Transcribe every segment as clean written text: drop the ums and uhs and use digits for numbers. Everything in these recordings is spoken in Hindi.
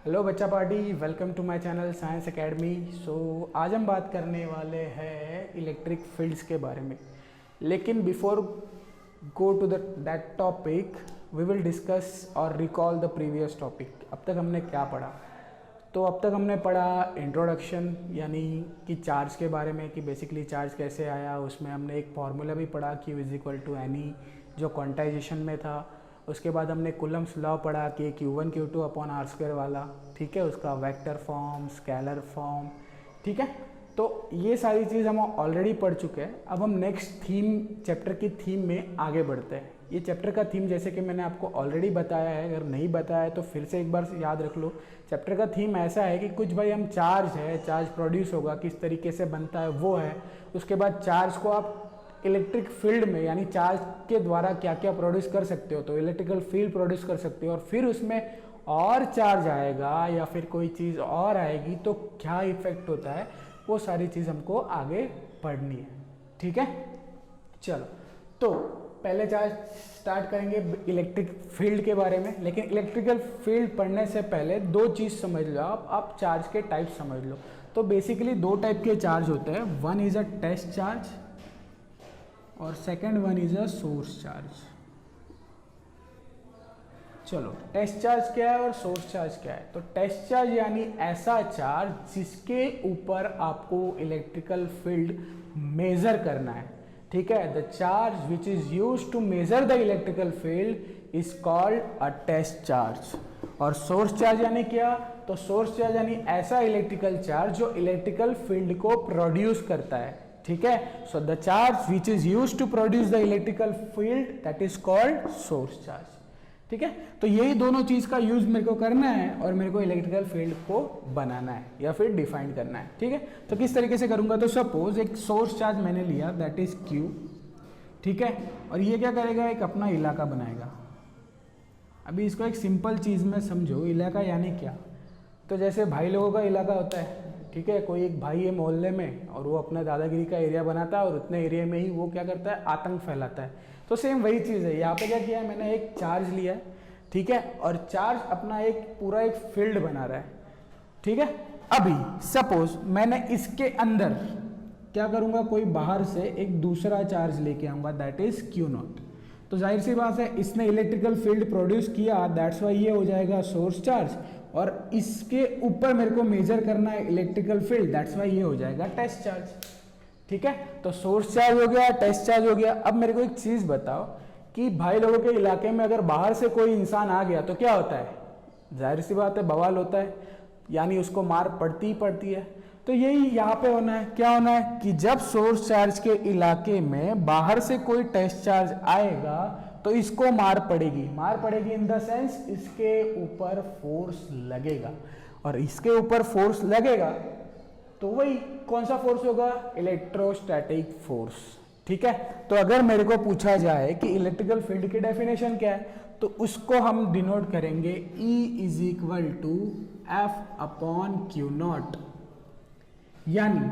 हेलो बच्चा party, welcome to my channel science academy. आज हम बात करने वाले हैं इलेक्ट्रिक फील्ड्स के बारे में। लेकिन before go to that topic we will discuss और रिकॉल द प्रीवियस टॉपिक। अब तक हमने क्या पढ़ा? तो अब तक हमने पढ़ा इंट्रोडक्शन, यानी कि चार्ज के बारे में, कि बेसिकली चार्ज कैसे आया। उसमें हमने एक फार्मूला भी पढ़ा, Q is equal to any, जो क्वांटाइजेशन में था। उसके बाद हमने कूलम्स लॉ पढ़ा कि Q1 Q2 upon are square वाला, ठीक है, उसका वेक्टर फॉर्म, स्केलर फॉर्म, ठीक है। तो ये सारी चीज़ हम ऑलरेडी पढ़ चुके हैं। अब हम नेक्स्ट थीम, चैप्टर की थीम में आगे बढ़ते हैं। ये चैप्टर का थीम जैसे कि मैंने आपको ऑलरेडी बताया है, अगर नहीं बताया है तो फिर से एक बार याद रख लो। चैप्टर का थीम ऐसा है कि कुछ भाई हम चार्ज है, चार्ज प्रोड्यूस होगा, किस तरीके से बनता है वो है। उसके बाद चार्ज को आप इलेक्ट्रिक फील्ड में, यानी चार्ज के द्वारा क्या क्या प्रोड्यूस कर सकते हो, तो इलेक्ट्रिकल फील्ड प्रोड्यूस कर सकते हो। और फिर उसमें और चार्ज आएगा या फिर कोई चीज़ और आएगी तो क्या इफेक्ट होता है, वो सारी चीज़ हमको आगे पढ़नी है, ठीक है। चलो, तो पहले चार्ज स्टार्ट करेंगे इलेक्ट्रिक फील्ड के बारे में। लेकिन इलेक्ट्रिकल फील्ड पढ़ने से पहले दो चीज़ समझ लो आप चार्ज के टाइप समझ लो। तो बेसिकली दो टाइप के चार्ज होते हैं, one is a test charge और second one is a source charge. चलो, टेस्ट चार्ज क्या है और सोर्स चार्ज क्या है? तो टेस्ट चार्ज यानी ऐसा चार्ज जिसके ऊपर आपको इलेक्ट्रिकल फील्ड मेजर करना है, ठीक है। The charge which is used to measure the electrical field is called a test charge. और सोर्स चार्ज यानी क्या? तो सोर्स चार्ज यानी ऐसा इलेक्ट्रिकल चार्ज जो इलेक्ट्रिकल फील्ड को प्रोड्यूस करता है, ठीक है। So the charge which is used to produce the electrical field that is called source charge, ठीक है। तो यही दोनों चीज का यूज मेरे को करना है और मेरे को इलेक्ट्रिकल फील्ड को बनाना है या फिर डिफाइन करना है, ठीक है। तो किस तरीके से करूंगा? तो सपोज एक सोर्स चार्ज मैंने लिया, दैट इज Q, ठीक है। और ये क्या करेगा? एक अपना इलाका बनाएगा। अभी इसको एक सिंपल चीज में समझो, इलाका यानी क्या? तो जैसे भाई लोगों का इलाका होता है, ठीक है। कोई एक भाई है मोहल्ले में और वो अपना दादागिरी का एरिया बनाता है और उतने एरिया में ही वो क्या करता है? आतंक फैलाता है। तो सेम वही चीज़ है, यहाँ पे क्या किया है मैंने? एक चार्ज लिया है, ठीक है, और चार्ज अपना एक पूरा एक फील्ड बना रहा है, ठीक है। अभी सपोज मैंने इसके अंदर क्या करूंगा? कोई बाहर से एक दूसरा चार्ज लेके आऊंगा, दैट इज Q0। तो जाहिर सी बात है, इसने इलेक्ट्रिकल फील्ड प्रोड्यूस किया, दैट्स वाई ये हो जाएगा सोर्स चार्ज। और इसके ऊपर मेरे को मेजर करना है इलेक्ट्रिकल फील्ड, दैट्स वाई ये हो जाएगा टेस्ट चार्ज, ठीक है। तो सोर्स चार्ज हो गया, टेस्ट चार्ज हो गया। अब मेरे को एक चीज बताओ कि भाई लोगों के इलाके में अगर बाहर से कोई इंसान आ गया तो क्या होता है? जाहिर सी बात है, बवाल होता है, यानी उसको मार पड़ती ही पड़ती है। तो यही यहाँ पे होना है। क्या होना है कि जब सोर्स चार्ज के इलाके में बाहर से कोई टेस्ट चार्ज आएगा तो इसको मार पड़ेगी। मार पड़ेगी इन द सेंस इसके ऊपर फोर्स लगेगा, और इसके ऊपर फोर्स लगेगा तो वही कौन सा फोर्स होगा? इलेक्ट्रोस्टैटिक फोर्स, ठीक है। तो अगर मेरे को पूछा जाए कि इलेक्ट्रिकल फील्ड की डेफिनेशन क्या है, तो उसको हम डिनोट करेंगे E is equal to F upon Q0, यानी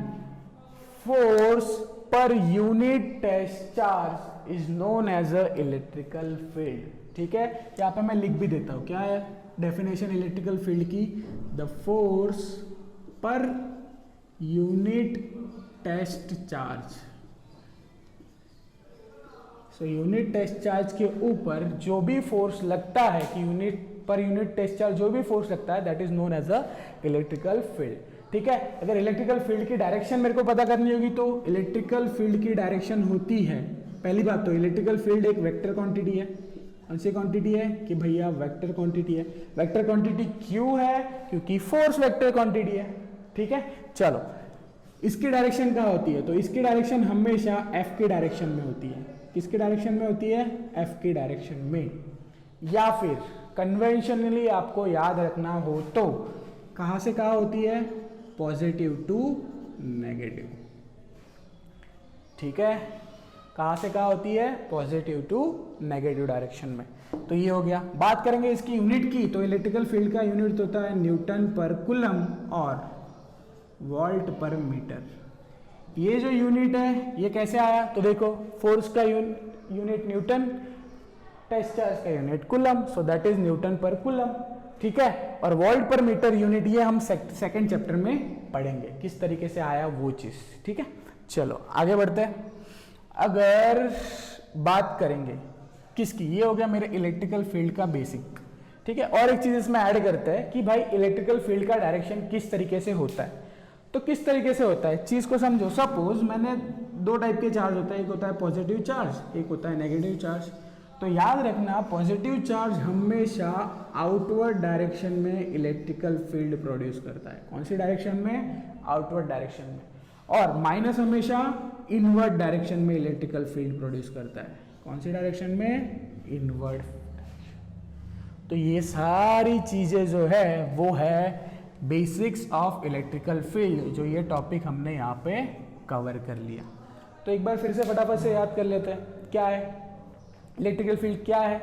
force per unit test charge is known as a electrical field, ठीक है। यहाँ पे मैं लिख भी देता हूं, क्या है डेफिनेशन इलेक्ट्रिकल फील्ड की? The force per unit test charge. So unit test charge के ऊपर जो भी फोर्स लगता है, कि यूनिट टेस्ट चार्ज जो भी फोर्स लगता है, that is known as a electrical field, ठीक है। अगर इलेक्ट्रिकल फील्ड की डायरेक्शन मेरे को पता करनी होगी तो इलेक्ट्रिकल फील्ड की डायरेक्शन होती है, पहली बात तो इलेक्ट्रिकल फील्ड एक वेक्टर क्वांटिटी है। कौन सी क्वांटिटी है? कि भैया वेक्टर क्वांटिटी है। वेक्टर क्वांटिटी क्यों है? क्योंकि फोर्स वेक्टर क्वांटिटी है, ठीक है। चलो, इसकी डायरेक्शन क्या होती है? तो इसकी डायरेक्शन हमेशा F की डायरेक्शन में होती है। किसकी डायरेक्शन में होती है? F की डायरेक्शन में। या फिर कन्वेंशनली आपको याद रखना हो तो कहां से कहां होती है? पॉजिटिव टू नेगेटिव, ठीक है। कहां से कहां होती है? पॉजिटिव टू नेगेटिव डायरेक्शन में। तो ये हो गया। बात करेंगे इसकी यूनिट की, तो इलेक्ट्रिकल फील्ड का यूनिट होता है न्यूटन पर कूलम और वोल्ट पर मीटर। ये जो यूनिट है ये कैसे आया? तो देखो, फोर्स का यूनिट न्यूटन, टेस्ट चार्ज का unit coulomb, so that is Newton per coulomb. ठीक है, और वोल्ट पर मीटर यूनिट ये हम सेकंड चैप्टर में पढ़ेंगे किस तरीके से आया वो चीज, ठीक है। चलो आगे बढ़ते हैं। अगर बात करेंगे किसकी, ये हो गया मेरे इलेक्ट्रिकल फील्ड का बेसिक, ठीक है। और एक चीज इसमें ऐड करते हैं कि भाई इलेक्ट्रिकल फील्ड का डायरेक्शन किस तरीके से होता है। तो किस तरीके से होता है चीज को समझो। सपोज मैंने दो टाइप के चार्ज होता है, एक होता है पॉजिटिव चार्ज, एक होता है नेगेटिव चार्ज। तो याद रखना पॉजिटिव चार्ज हमेशा आउटवर्ड डायरेक्शन में इलेक्ट्रिकल फील्ड प्रोड्यूस करता है। कौन सी डायरेक्शन में, आउटवर्ड डायरेक्शन में। और माइनस हमेशा इनवर्ड डायरेक्शन में इलेक्ट्रिकल फील्ड प्रोड्यूस करता है। कौन सी डायरेक्शन में, इनवर्ड। तो ये सारी चीजें जो है वो है बेसिक्स ऑफ इलेक्ट्रिकल फील्ड, जो ये टॉपिक हमने यहाँ पे कवर कर लिया। तो एक बार फिर से फटाफट से याद कर लेते हैं क्या है इलेक्ट्रिकल फील्ड, क्या है।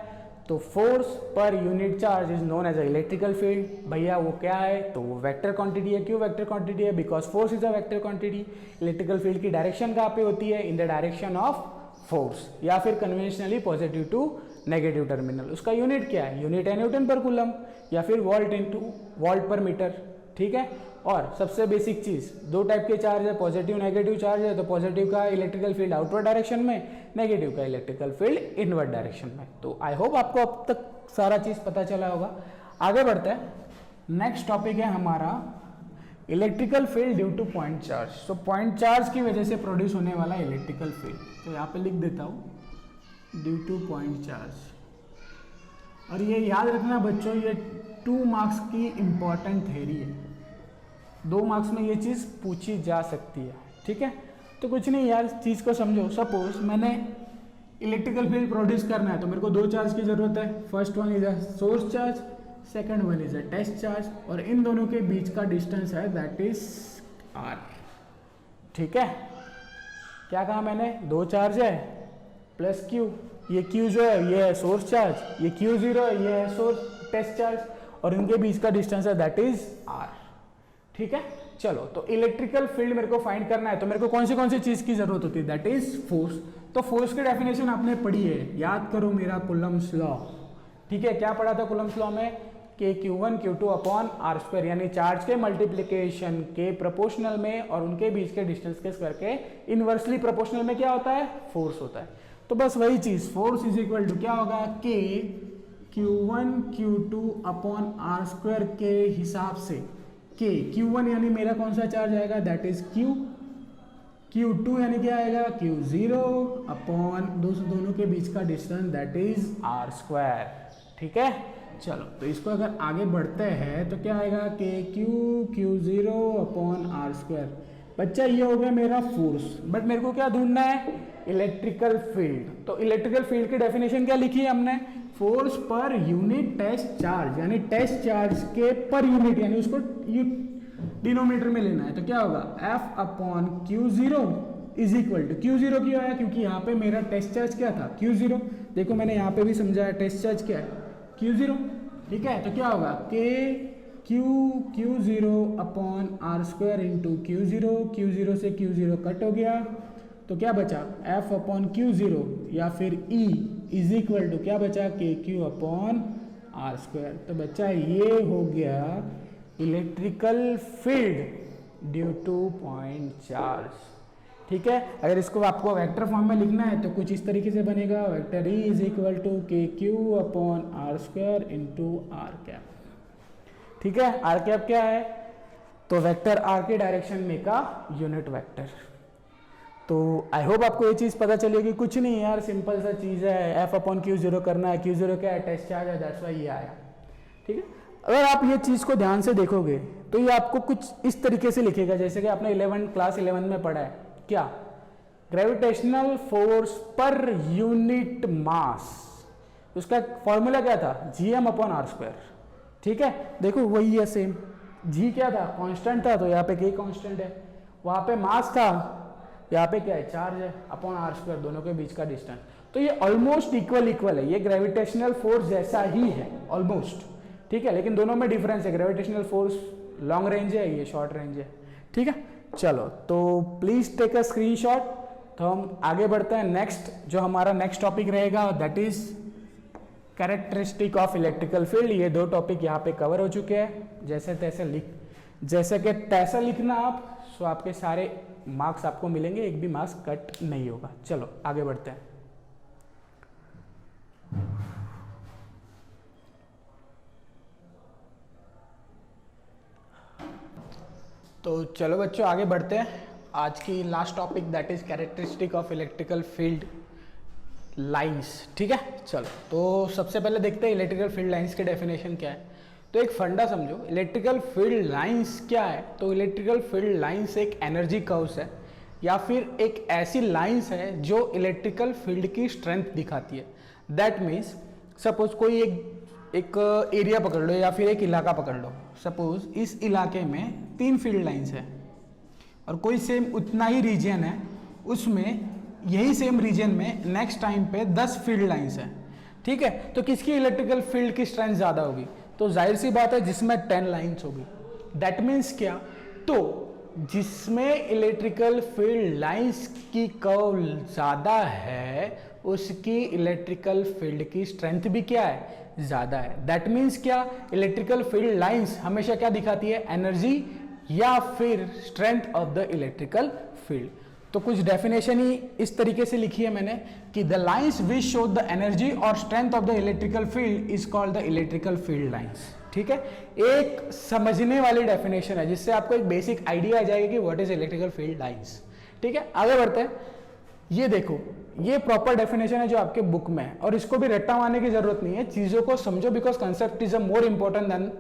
तो force per unit charge is known as a electrical field. भैया वो क्या है, तो वो वेक्टर क्वांटिटी है। क्यों वेक्टर क्वांटिटी है, because force is a vector quantity. Electrical field की डायरेक्शन कहाँ पे होती है, in the direction of force, या फिर conventionally positive to negative terminal. उसका यूनिट क्या है, यूनिट है न्यूटन पर कूलम, या फिर volt into volt per metre, ठीक है। और सबसे बेसिक चीज, दो टाइप के चार्ज है, पॉजिटिव नेगेटिव चार्ज है। तो पॉजिटिव का इलेक्ट्रिकल फील्ड आउटवर्ड डायरेक्शन में, नेगेटिव का इलेक्ट्रिकल फील्ड इनवर्ड डायरेक्शन में। तो आई होप आपको अब तक सारा चीज पता चला होगा। आगे बढ़ते हैं, नेक्स्ट टॉपिक है हमारा electrical field due two point charge. तो पॉइंट चार्ज की वजह से प्रोड्यूस होने वाला इलेक्ट्रिकल फील्ड, तो यहाँ पे लिख देता हूँ ड्यू टू पॉइंट चार्ज। और ये याद रखना बच्चों, ये 2 मार्क्स की इंपॉर्टेंट थ्योरी है, 2 मार्क्स में ये चीज़ पूछी जा सकती है, ठीक है। तो कुछ नहीं यार, चीज़ को समझो। सपोज मैंने इलेक्ट्रिकल फील्ड प्रोड्यूस करना है, तो मेरे को 2 चार्ज की जरूरत है। First one is a source charge, second one is a test charge, और इन दोनों के बीच का डिस्टेंस है दैट इज r, ठीक है। क्या कहा मैंने, 2 चार्ज है प्लस q, ये q जो है ये है सोर्स चार्ज, ये q0 है ये है सोर्स टेस्ट चार्ज, और इनके बीच का डिस्टेंस है दैट इज r, ठीक है। चलो, तो इलेक्ट्रिकल फील्ड मेरे को फाइंड करना है, तो मेरे को कौन सी चीज की जरूरत होती है, दैट इज फोर्स। तो फोर्स की डेफिनेशन आपने पढ़ी है, याद करो मेरा कूलम्ब्स लॉ, ठीक है। क्या पढ़ा था कूलम्ब्स लॉ में, के Q1 Q2 upon are square, यानी चार्ज के मल्टीप्लीकेशन के प्रोपोर्शनल में और उनके बीच के डिस्टेंस के स्क्वायर के इनवर्सली प्रोपोर्शनल में क्या होता है, फोर्स होता है। तो बस वही चीज, फोर्स इज इक्वल टू क्या होगा, के Q1 Q2 upon are square के हिसाब से के Q1 यानी मेरा कौन सा चार्ज आएगा, दैट इज Q, Q2 यानी क्या आएगा, Q0 अपॉन दोनों के बीच का distance that is r square, ठीक है। चलो, तो इसको अगर आगे बढ़ते हैं तो क्या आएगा, के Q0 अपॉन आर स्क्वायर। बच्चा ये हो गया मेरा फोर्स, बट मेरे को क्या ढूंढना है, इलेक्ट्रिकल फील्ड। तो इलेक्ट्रिकल फील्ड की डेफिनेशन क्या लिखी है हमने, force per unit test charge, यानी टेस्ट चार्ज के पर यूनिट, यानी उसको डिनोमिनेटर में लेना है। तो क्या होगा, F upon Q0 is equal to, Q0 क्यों आया, क्योंकि यहाँ पे मेरा टेस्ट चार्ज क्या था, Q0। देखो मैंने यहाँ पे भी समझाया, टेस्ट चार्ज क्या है, Q0, ठीक है। तो क्या होगा, के Q0 upon are square into Q0 से Q0 कट हो गया, तो क्या बचा, F अपॉन Q0 या फिर E इज इक्वल टू क्या बचा, के Q अपॉन आर स्क्वायर। तो बच्चा ये हो गया electrical field due two point charge, ठीक है। अगर इसको आपको वेक्टर फॉर्म में लिखना है तो कुछ इस तरीके से बनेगा, vector E is equal to K Q upon are square into R cap, ठीक है। आर कैप क्या है, तो वेक्टर आर के डायरेक्शन में का यूनिट वेक्टर। तो आई होप आपको ये चीज पता चलेगी। कुछ नहीं यार, सिंपल सा चीज है, F अपॉन Q0 करना है, Q0 क्या है, टेस्ट चार्ज है, दैट्स व्हाई ये आया, ठीक है। अगर आप ये चीज को ध्यान से देखोगे तो ये आपको कुछ इस तरीके से लिखेगा, जैसे कि आपने क्लास 11 में पढ़ा है, क्या, gravitational force per unit mass, उसका फॉर्मूला क्या था, GM अपॉन आर स्क्वायर, ठीक है। देखो वही है सेम, G क्या था, कांस्टेंट था, तो यहाँ पे K कांस्टेंट है, वहां पे मास था, यहाँ पे क्या है, चार्ज है, अपॉन आर स्क्वायर, दोनों के बीच का डिस्टेंस। तो ये ऑलमोस्ट इक्वल है, ये ग्रेविटेशनल फोर्स जैसा ही है ऑलमोस्ट, ठीक है। लेकिन दोनों में डिफरेंस है, ग्रेविटेशनल फोर्स लॉन्ग रेंज है, ये शॉर्ट रेंज है, ठीक है। चलो, तो प्लीज टेक अ स्क्रीनशॉट। तो हम आगे बढ़ते हैं, नेक्स्ट जो हमारा नेक्स्ट टॉपिक रहेगा that is characteristic of electrical field, ये दो टॉपिक यहाँ पे कवर हो चुके हैं। जैसे कि तैसा लिखना आप, सो आपके सारे मार्क्स आपको मिलेंगे, एक भी मार्क्स कट नहीं होगा। चलो आगे बढ़ते हैं। तो चलो बच्चों आगे बढ़ते हैं। आज की last topic that is characteristic of electrical field lines. ठीक है, चलो तो सबसे पहले देखते हैं इलेक्ट्रिकल फील्ड लाइंस की डेफिनेशन क्या है। तो एक फंडा समझो, इलेक्ट्रिकल फील्ड लाइंस क्या है। तो इलेक्ट्रिकल फील्ड लाइंस एक एनर्जी कर्व्स है या फिर एक ऐसी लाइंस है जो इलेक्ट्रिकल फील्ड की स्ट्रेंथ दिखाती है। दैट मीन्स सपोज कोई एक एरिया पकड़ लो या फिर एक इलाका पकड़ लो। सपोज इस इलाके में 3 फील्ड लाइंस है और कोई सेम उतना ही रीजन है, उसमें यही सेम रीजन में नेक्स्ट टाइम पे 10 फील्ड लाइंस है। ठीक है, तो किसकी इलेक्ट्रिकल फील्ड की स्ट्रेंथ ज़्यादा होगी? तो जाहिर सी बात है जिसमें 10 लाइंस होगी। दैट मीन्स क्या? तो जिसमें इलेक्ट्रिकल फील्ड लाइंस की कर्व ज़्यादा है उसकी इलेक्ट्रिकल फील्ड की स्ट्रेंथ भी क्या है? ज़्यादा है। दैट मीन्स क्या? इलेक्ट्रिकल फील्ड लाइंस हमेशा क्या दिखाती है? एनर्जी या फिर strength of the electrical field. तो कुछ डेफिनेशन ही इस तरीके से लिखी है मैंने कि the lines which show the energy और strength of the electrical field is called the electrical field lines. ठीक है, एक समझने वाली डेफिनेशन है जिससे आपको एक बेसिक आइडिया आ जाएगा कि what is electrical field lines. ठीक है, आगे बढ़ते हैं। ये देखो, ये प्रॉपर डेफिनेशन है जो आपके बुक में है और इसको भी रट्टा मारने की जरूरत नहीं है, चीजों को समझो because concept is a more important than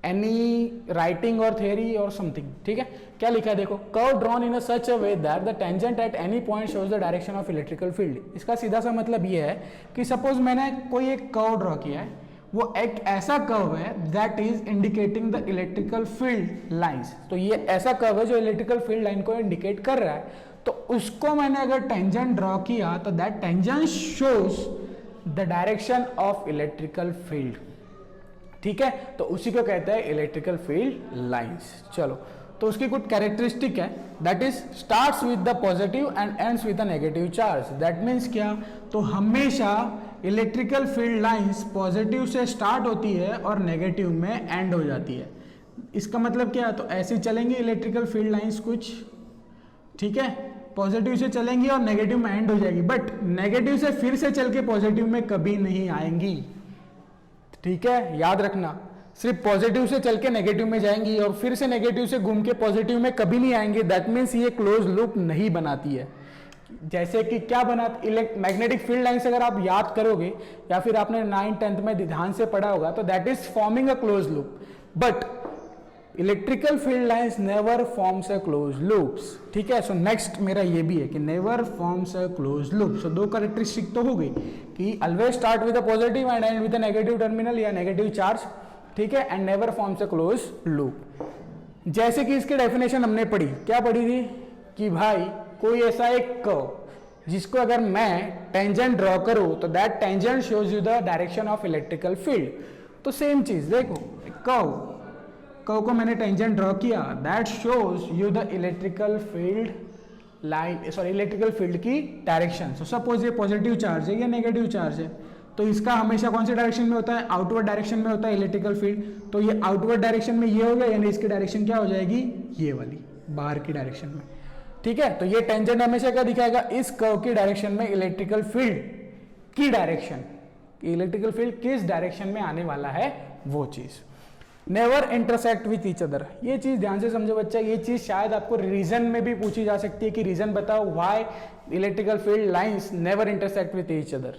any writing और थियरी और समथिंग। ठीक है, क्या लिखा है देखो, curve drawn in such a way that the tangent at any point shows the direction of electrical field. इसका सीधा सा मतलब ये है कि सपोज मैंने कोई एक कर्व ड्रॉ किया है, वो एक ऐसा कर्व है that is indicating the electrical field lines. तो ये ऐसा कर्व है जो इलेक्ट्रिकल फील्ड लाइन को इंडिकेट कर रहा है। तो उसको मैंने अगर टेंजेंट ड्रॉ किया तो that tangent shows the direction of electrical field. ठीक है, तो उसी को कहते हैं इलेक्ट्रिकल फील्ड लाइंस। चलो, तो उसकी कुछ कैरेक्टरिस्टिक है that is starts with the positive and ends with the negative charge. That means क्या? तो हमेशा इलेक्ट्रिकल फील्ड लाइंस पॉजिटिव से स्टार्ट होती है और नेगेटिव में एंड हो जाती है। इसका मतलब क्या है? तो ऐसे चलेंगे इलेक्ट्रिकल फील्ड लाइंस कुछ, ठीक है, पॉजिटिव से चलेंगी और नेगेटिव में एंड हो जाएगी, बट नेगेटिव से फिर से चल के पॉजिटिव में कभी नहीं आएंगी। ठीक है, याद रखना, सिर्फ पॉजिटिव से चल के नेगेटिव में जाएंगी और फिर से नेगेटिव से घूम के पॉजिटिव में कभी नहीं आएंगे। दैट मीन्स ये क्लोज लूप नहीं बनाती है। जैसे कि क्या बनाती, मैग्नेटिक फील्ड लाइंस अगर आप याद करोगे या फिर आपने 9th-10th में ध्यान से पढ़ा होगा तो that is forming a close loop, but electrical field lines never forms a close loops. ठीक है, सो नेक्स्ट मेरा ये भी है कि never forms a close loop. So दो कैरेक्टरिस्टिक तो हो गई कि always start with a positive and end with a negative terminal या नेगेटिव चार्ज। ठीक है, and never forms a close loop. जैसे कि इसकी डेफिनेशन हमने पढ़ी, क्या पढ़ी थी कि भाई कोई ऐसा एक कर्व जिसको अगर मैं टेंजेंट ड्रॉ करूं तो that tangent shows you the direction of electrical field. तो सेम चीज देखो, कर्व को मैंने टेंजेंट ड्रॉ किया, that shows you the electrical field line, sorry electrical field की डायरेक्शन। सो सपोज ये पॉजिटिव चार्ज है या नेगेटिव चार्ज है, तो इसका हमेशा कौन से डायरेक्शन में होता है? आउटवर्ड डायरेक्शन में होता है इलेक्ट्रिकल फील्ड। तो ये आउटवर्ड डायरेक्शन में ये हो गया, यानी इसकी डायरेक्शन क्या हो जाएगी? ये वाली, बाहर की डायरेक्शन में। ठीक है, तो ये टेंजेंट हमेशा क्या दिखाएगा? इस कर्व की डायरेक्शन में इलेक्ट्रिकल फील्ड की डायरेक्शन, इलेक्ट्रिकल फील्ड किस डायरेक्शन में आने वाला है वो चीज। Never intersect with each other, ये चीज ध्यान से समझो बच्चा, ये चीज शायद आपको रीजन में भी पूछी जा सकती है कि रीजन बताओ why electrical field lines never intersect with each other.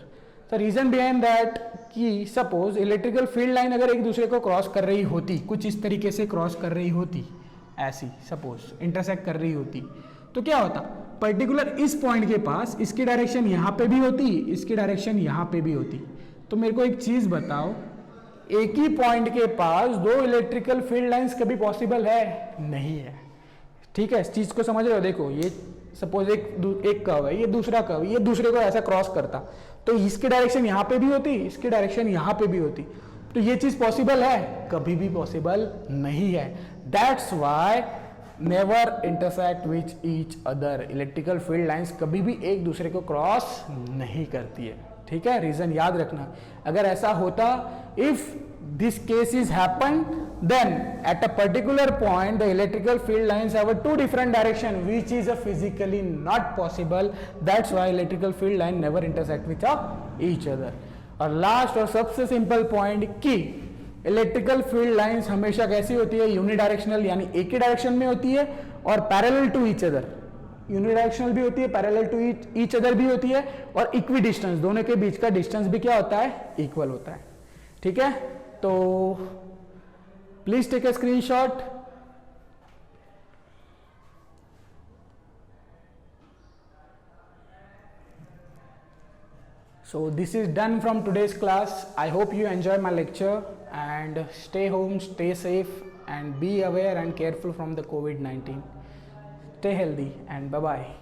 तो रीजन बिहाइंड दैट कि सपोज इलेक्ट्रिकल फील्ड लाइन अगर एक दूसरे को क्रॉस कर रही होती, कुछ इस तरीके से क्रॉस कर रही होती, ऐसी सपोज इंटरसेक्ट कर रही होती, तो क्या होता? पर्टिकुलर इस पॉइंट के पास इसकी डायरेक्शन यहाँ पे भी होती, इसकी डायरेक्शन यहाँ पे भी होती। तो मेरे को एक चीज बताओ, एक ही पॉइंट के पास दो इलेक्ट्रिकल फील्ड लाइंस कभी पॉसिबल है? नहीं है। ठीक है, इस चीज को समझ रहे हो? देखो, ये सपोज एक कर्व है, ये दूसरा कर्व, ये दूसरे को ऐसा क्रॉस करता, तो इसकी डायरेक्शन यहाँ पे भी होती, इसकी डायरेक्शन यहाँ पे भी होती। तो ये चीज पॉसिबल है? कभी भी पॉसिबल नहीं है। That's why never intersect with each other, electrical field lines कभी भी एक दूसरे को क्रॉस नहीं करती है। ठीक है, रीजन याद रखना। अगर ऐसा होता, if this case is happened, then at a particular point the electrical field lines have a two different direction, which is a physically not possible. That's why electrical field line never intersect with each other. और लास्ट और सबसे सिंपल पॉइंट कि इलेक्ट्रिकल फील्ड लाइंस हमेशा कैसी होती है, यूनिडायरेक्शनल, यानी एक ही डायरेक्शन में होती है, और parallel to each other. Unidirectional भी होती है, पैरेलल टू ईच अदर भी होती है, और इक्वी डिस्टेंस, दोनों के बीच का डिस्टेंस भी क्या होता है, इक्वल होता है। ठीक है, तो please take a screenshot. So this is done from today's class. I hope you enjoy my lecture, and stay home, stay safe, and be aware and careful from the COVID-19. Stay healthy and bye bye.